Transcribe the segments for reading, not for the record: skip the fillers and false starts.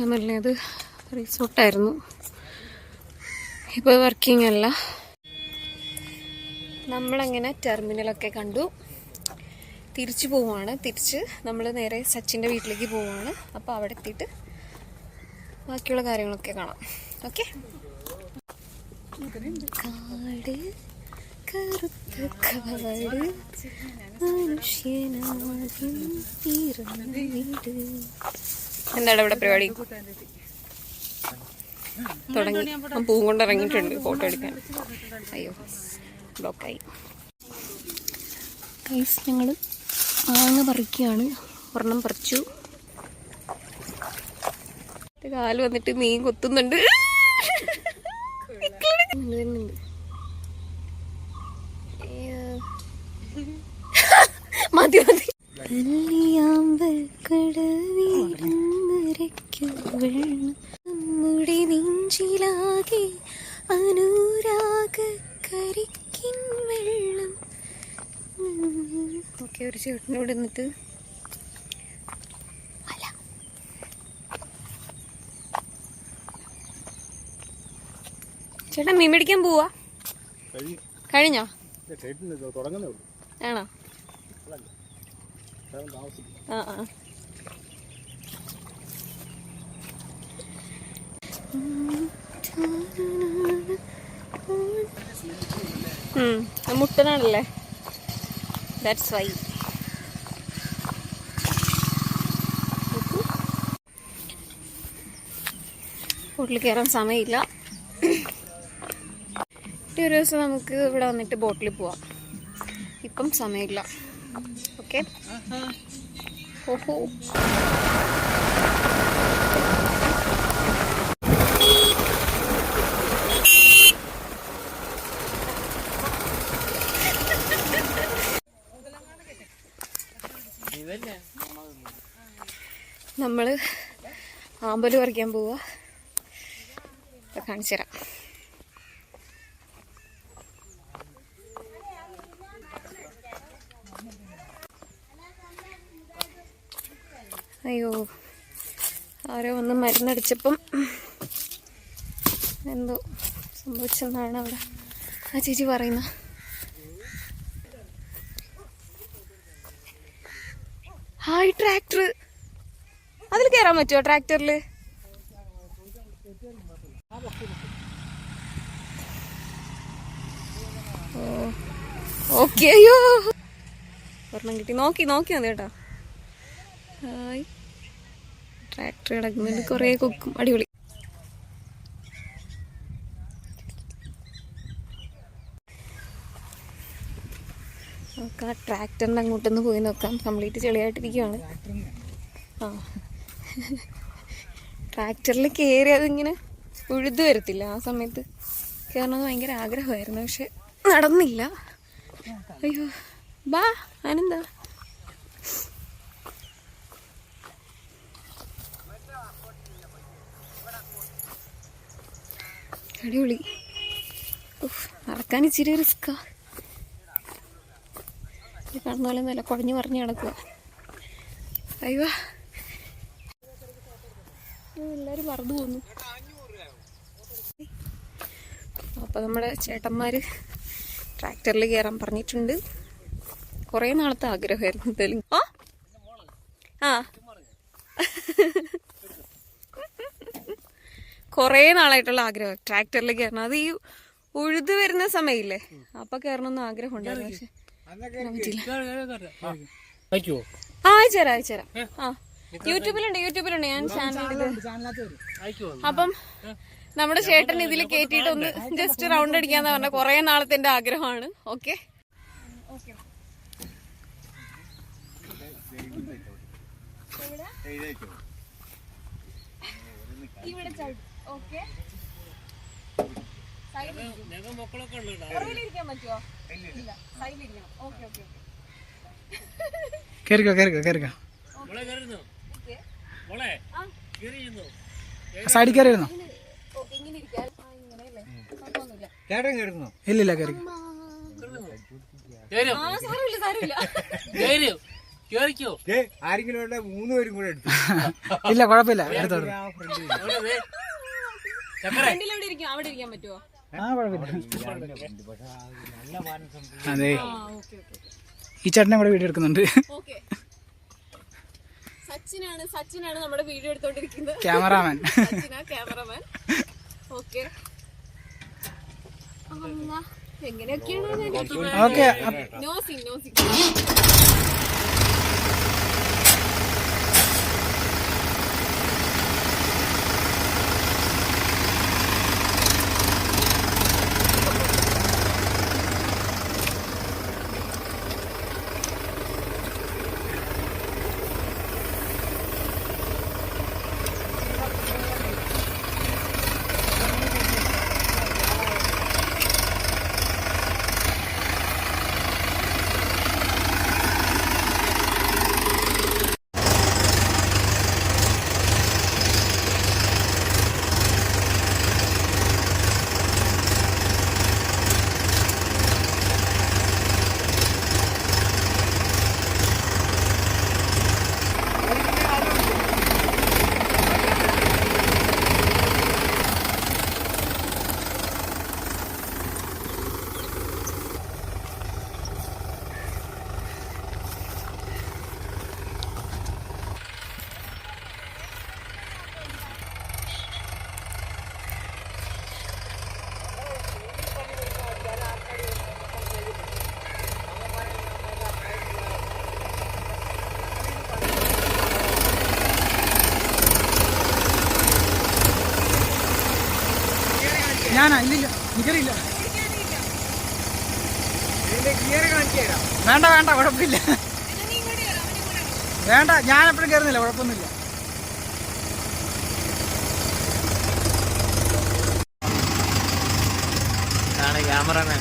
നല്ലത് റിസോർട്ടായിരുന്നു, ഇപ്പോൾ വർക്കിംഗ് അല്ല. നമ്മളങ്ങനെ ടെർമിനലൊക്കെ കണ്ടു, തിരിച്ചു പോവുകയാണ്. തിരിച്ച് നമ്മൾ നേരെ സച്ചിൻ്റെ വീട്ടിലേക്ക് പോവുകയാണ്. അപ്പോൾ അവിടെ എത്തിയിട്ട് ബാക്കിയുള്ള കാര്യങ്ങളൊക്കെ കാണാം. ഓക്കെ. കാട് കറുത്ത കാട് മനുഷ്യനാകും തീർന്ന വീട്. എന്താണ് ഇവിടെ പരിപാടി? തുടങ്ങി. പൂവും കൊണ്ട് ഇറങ്ങിയിട്ടുണ്ട് ഫോട്ടോ എടുക്കാൻ. അയ്യോ, ബ്ലോക്കായി. ഗൈസ്, ഞങ്ങൾ മാങ്ങ പറിക്കുകയാണ്. ഒരെണ്ണം പറിച്ചു. കാല് വന്നിട്ട് മീൻ കൊത്തുന്നുണ്ട്. മതി മതി. നമ്മുടെ നെഞ്ചിലാകെ അനുരാഗ കരിക്കിൻ വെള്ളം. ഓക്കെ, ഒരു ചേട്ടനോട് എന്നിട്ട് ചേട്ടാ മീൻ മേടിക്കാൻ പോവാ? കഴിഞ്ഞോ? ആണോ? ആ ആ. മുട്ടനാണല്ലേ, ദാറ്റ്സ് വൈ. ബോട്ടിൽ കയറാൻ സമയമില്ല. ഒരു ദിവസം നമുക്ക് ഇവിടെ വന്നിട്ട് ബോട്ടിൽ പോവാം. ഇപ്പം സമയമില്ല. ഓക്കെ. ഓഹോ, നമ്മള് ആമ്പല് പറിക്കാൻ പോവാ. കാണിച്ചു തരാം. അയ്യോ, ആരോ വന്ന് മരുന്നടിച്ചപ്പം എന്തോ സംഭവിച്ചെന്നാണ് അവിടെ ആ ചേച്ചി പറയുന്നത്. Hi, tractor. അതിൽ കയറാൻ പറ്റുമോ ട്രാക്ടറിൽ? ഓ ഓക്കെ. അയ്യോ, ഒരെണ്ണം കിട്ടി. നോക്കി നോക്കി മതി കേട്ടോ. ഹായ്, ട്രാക്ടർ കിടക്കുന്നുണ്ട്, കുറേ കൊക്കും. അടിപൊളി. നോക്കാം, ട്രാക്ടറിൻ്റെ അങ്ങോട്ടൊന്ന് പോയി നോക്കാം. കംപ്ലീറ്റ് ചെളിയായിട്ടിരിക്കുകയാണ്. ആ, ട്രാക്ടറിൽ കയറി അതിങ്ങനെ ഉഴുതു വരത്തില്ല. ആ സമയത്ത് കയറണമെന്ന് ഭയങ്കര ആഗ്രഹമായിരുന്നു, പക്ഷെ നടന്നില്ല. അയ്യോ, ബാ ആനന്ദ. അടിപൊളി. നടക്കാൻ ഇച്ചിരി റിസ്ക്കാ. കാണുന്ന പോലെ നല്ല കുഴഞ്ഞു മറിഞ്ഞ് കിടക്കുക. അയ്യോ, എല്ലാവരും മറന്നു പോന്നു. അപ്പോൾ നമ്മുടെ ചേട്ടന്മാർ ട്രാക്ടറിൽ കയറാൻ പറഞ്ഞിട്ടുണ്ട്. കുറേ നാളത്തെ ആഗ്രഹമായിരുന്നു എന്തായാലും. ആ കുറേ നാളായിട്ടുള്ള ആഗ്രഹം ട്രാക്ടറിൽ കയറണം. അത് ഈ ഉഴുത് വരുന്ന സമയമില്ലേ, അപ്പൊ കയറണമെന്ന് ആഗ്രഹം ഉണ്ടായിരുന്നു. പക്ഷെ അയച്ചുതരാം അയച്ചുതരാം. ആ, യൂട്യൂബിലുണ്ട് ഞാൻ ചാനൽ. അപ്പം നമ്മുടെ ചേട്ടൻ ഇതിൽ കയറ്റിയിട്ട് ഒന്ന് ജസ്റ്റ് റൗണ്ട് അടിക്കാന്ന് പറഞ്ഞ കുറേ നാളത്തെ എന്റെ ആഗ്രഹമാണ്. ഓക്കെ. സൈഡിൽ കയറിയിരുന്നോ? ഇല്ലില്ല, കയറി. ആരെങ്കിലും 3 പേരും കൂടെ എടുത്തു. ഇല്ല കുഴപ്പമില്ല എടുത്തോളൂ. ഫ്രണ്ടിലെവിടെ ഇരിക്കും? അവിടെ ഇരിക്കാൻ പറ്റുമോ? ആ കുഴപ്പമില്ല. അതെ ഈ ചേട്ടനെ കൂടെ വീഡിയോ എടുക്കുന്നുണ്ട്. ഓക്കെ, സച്ചിനാണ് നമ്മുടെ വീഡിയോ എടുത്തോണ്ടിരിക്കുന്നത്. ക്യാമറാമാൻ. ക്യാമറമാൻ. ഓക്കെ, എങ്ങനെയൊക്കെയാണ്? Okay no scene. ഞാനാ? ഇല്ലില്ല, എനിക്കറിയില്ല. വേണ്ട കുഴപ്പമില്ല. വേണ്ട, ഞാൻ എപ്പോഴും കയറുന്നില്ല, കുഴപ്പമൊന്നുമില്ല. ക്യാമറമാൻ.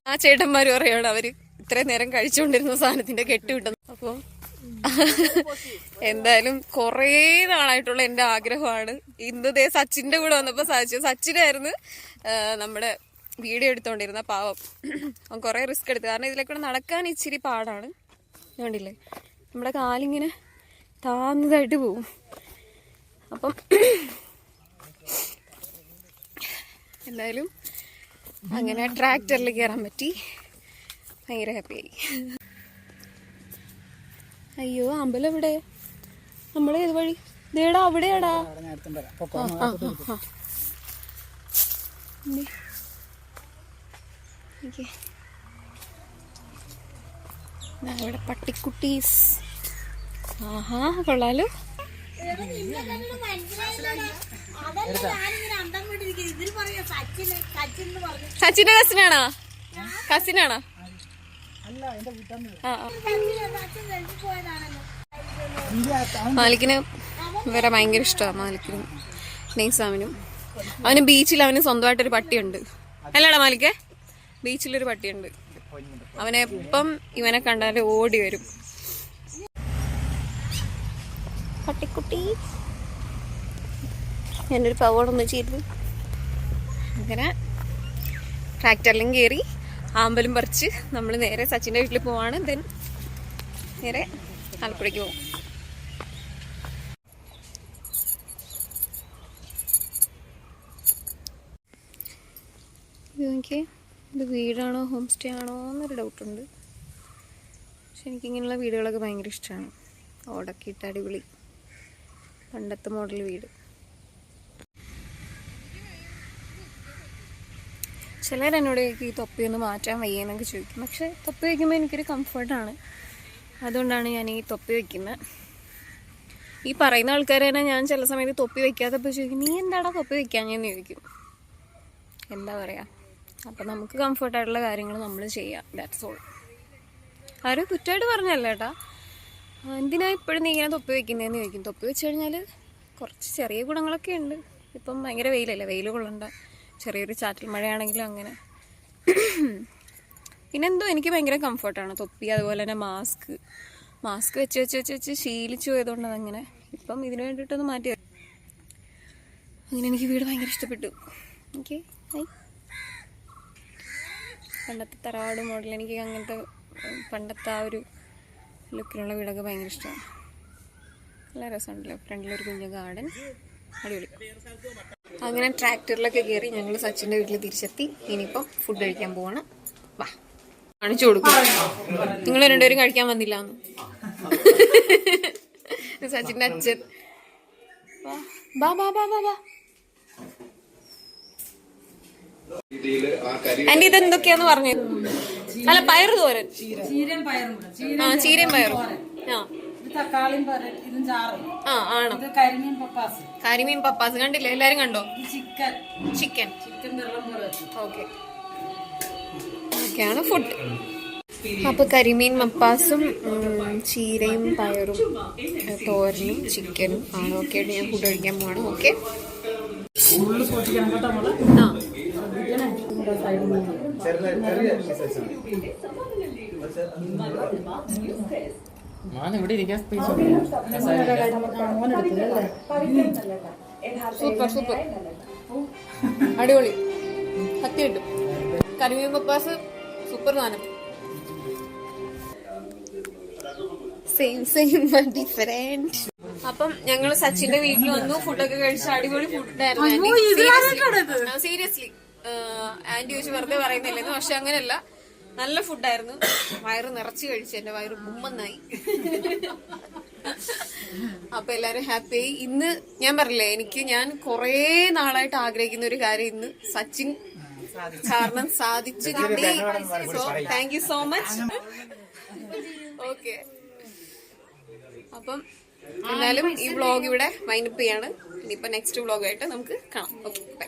ആ ചേട്ടന്മാര് പറയാണ് അവര് ഇത്രയും നേരം കഴിച്ചുകൊണ്ടിരുന്ന സാധനത്തിന്റെ കെട്ട് കിട്ടുന്നു. അപ്പൊ എന്തായാലും കൊറേ നാളായിട്ടുള്ള എന്റെ ആഗ്രഹമാണ്. ഇന്ന് ദേ സച്ചിന്റെ കൂടെ വന്നപ്പോ സാധിച്ചു. സച്ചിനായിരുന്നു നമ്മുടെ വീഡിയോ എടുത്തോണ്ടിരുന്ന പാവം. അവൻ കൊറേ റിസ്ക് എടുത്തു. കാരണം ഇതിലേക്കൂടെ നടക്കാൻ ഇച്ചിരി പാടാണ്. കണ്ടില്ലേ, നമ്മുടെ കാലിങ്ങനെ താന്നതായിട്ട് പോവും. അപ്പം എന്തായാലും അങ്ങനെ ട്രാക്ടറിൽ കയറാൻ പറ്റി. ഭയങ്കര ഹാപ്പിയായി. അയ്യോ, അമ്പലം എവിടെ? നമ്മളെ ഏത് വഴി? ദേടാ അവിടെയാടാ. ഇവിടെ പട്ടിക്കുട്ടീസ്. ആഹാ, കൊള്ളാലോ. സച്ചിന്റെ കസിനാണോ? മാലിക്കിന് വേറെ ഭയങ്കര ഇഷ്ടമാണ്. മാലിക്കിനും നെയ്സാമിനും. അവന് ബീച്ചിൽ അവന് സ്വന്തമായിട്ടൊരു പട്ടിയുണ്ട്. അല്ലടാ മാലിക്കേ, ബീച്ചിലൊരു പട്ടിയുണ്ട്. അവനെപ്പം ഇവനെ കണ്ടാല് ഓടി വരും. പട്ടിക്കുട്ടി ഞാനൊരു പവോടൊന്ന് ചെയ്തു. അങ്ങനെ ട്രാക്ടറിലും കയറി ആമ്പലും പറിച്ച് നമ്മൾ നേരെ സച്ചിൻ്റെ വീട്ടിൽ പോവാണ്. ദെൻ നേരെ ആലപ്പുഴയ്ക്ക് പോകും. എനിക്ക് ഇത് വീടാണോ ഹോം സ്റ്റേ ആണോ എന്നൊരു ഡൗട്ടുണ്ട്. പക്ഷെ എനിക്കിങ്ങനെയുള്ള വീടുകളൊക്കെ ഭയങ്കര ഇഷ്ടമാണ്. ഓടൊക്കെ ഇട്ട് അടിപൊളി പണ്ടത്തെ മോഡൽ വീട്. ചിലരെന്നോട് ഈ തൊപ്പിയൊന്ന് മാറ്റാൻ വയ്യെന്നൊക്കെ ചോദിക്കും. പക്ഷെ തൊപ്പി വയ്ക്കുമ്പോൾ എനിക്കൊരു കംഫർട്ടാണ്. അതുകൊണ്ടാണ് ഞാൻ ഈ തൊപ്പി വയ്ക്കുന്നത്. ഈ പറയുന്ന ആൾക്കാർ തന്നെ ഞാൻ ചില സമയത്ത് തൊപ്പി വയ്ക്കാത്തപ്പോൾ ചോദിക്കും, നീ എന്താടാ തൊപ്പി വയ്ക്കാഞ്ഞെന്ന് ചോദിക്കും. എന്താ പറയുക, അപ്പം നമുക്ക് കംഫർട്ടായിട്ടുള്ള കാര്യങ്ങൾ നമ്മൾ ചെയ്യാം. That's all. ആരും കുറ്റമായിട്ട് പറഞ്ഞല്ല കേട്ടാ. എന്തിനാ ഇപ്പോഴും നീ ഇങ്ങനെ തൊപ്പി വയ്ക്കുന്നതെന്ന് ചോദിക്കും. തൊപ്പി വെച്ച് കഴിഞ്ഞാൽ കുറച്ച് ചെറിയ ഗുണങ്ങളൊക്കെ ഉണ്ട്. ഇപ്പം ഭയങ്കര വെയിലല്ലേ, വെയിൽ കൊള്ളണ്ട. ചെറിയൊരു ചാറ്റൽ മഴയാണെങ്കിലും അങ്ങനെ. പിന്നെന്തോ എനിക്ക് ഭയങ്കര കംഫർട്ടാണ് തൊപ്പി. അതുപോലെ തന്നെ മാസ്ക് വെച്ച് ശീലിച്ചു പോയതുകൊണ്ട് അതങ്ങനെ. ഇപ്പം ഇതിന് വേണ്ടിയിട്ടൊന്ന് മാറ്റി. അങ്ങനെ എനിക്ക് വീട് ഭയങ്കര ഇഷ്ടപ്പെട്ടു. Okay, bye. പണ്ടത്തെ തറവാട് മോഡൽ. എനിക്ക് അങ്ങനത്തെ പണ്ടത്തെ ആ ഒരു ലുക്കിലുള്ള വീടൊക്കെ ഭയങ്കര ഇഷ്ടമാണ്. നല്ല രസമുണ്ടല്ലോ. ഫ്രണ്ടിലൊരു കുഞ്ഞു ഗാർഡൻ, അടിപൊളി. അങ്ങനെ ട്രാക്ടറിലൊക്കെ കയറി ഞങ്ങൾ സച്ചിൻ്റെ വീട്ടിൽ തിരിച്ചെത്തി. ഇനിയിപ്പം ഫുഡ് കഴിക്കാൻ പോവാണ്. വാ, കാണിച്ചു കൊടുക്കും. നിങ്ങൾ രണ്ടുപേരും കഴിക്കാൻ വന്നില്ല എന്ന്. സച്ചിൻ്റെ അച്ഛൻ. ബാ ബാ ബാ ബാ ബാ. ആന്റി ഇതെന്തൊക്കെയാന്ന് പറഞ്ഞു. അല്ല, പയറ് തോരൻ. ആ, ചീരയും പയറും. ആ ആണ്. കരിമീൻ പപ്പാസ് കണ്ടില്ലേ? എല്ലാരും കണ്ടോ? ചിക്കൻ. ഓക്കെ, ഓക്കെയാണ് ഫുഡ്. അപ്പൊ കരിമീൻ മപ്പാസും ചീരയും പയറും തോരനും ചിക്കനും ആണ്. ഓക്കെ, ഞാൻ ഫുഡ് കഴിക്കാൻ പോവാണ്. ഓക്കെ, സൂപ്പർ സൂപ്പർ, അടിപൊളി. കത്തി കിട്ടും. കരിമീൻ പപ്പാസ് സൂപ്പർ സാധനം. Same same different. അപ്പം ഞങ്ങള് സച്ചിന്റെ വീട്ടിൽ വന്നു. ഫുഡൊക്കെ കഴിച്ച് അടിപൊളി ഫുഡായിരുന്നു. സീരിയസ്ലി ആന്റി ചോദിച്ചു വെറുതെ പറയുന്നില്ലെന്ന്. പക്ഷെ അങ്ങനെയല്ല, നല്ല ഫുഡായിരുന്നു. വയറ് നിറച്ച് കഴിച്ചു. എന്റെ വയറ് ബുമ്മെന്നായി. അപ്പൊ എല്ലാരും ഹാപ്പി ആയി. ഇന്ന് ഞാൻ പറഞ്ഞില്ലേ, ഞാൻ കുറേ നാളായിട്ട് ആഗ്രഹിക്കുന്ന ഒരു കാര്യം ഇന്ന് സച്ചിൻ കാരണം സാധിച്ചു കിട്ടി. So thank you so much. Okay, അപ്പം എന്തായാലും ഈ വ്ളോഗ് ഇവിടെ വൈൻഡപ്പ് ചെയ്യാണ്. ഇനിയിപ്പോ നെക്സ്റ്റ് വ്ളോഗായിട്ട് നമുക്ക് കാണാം. Okay, by.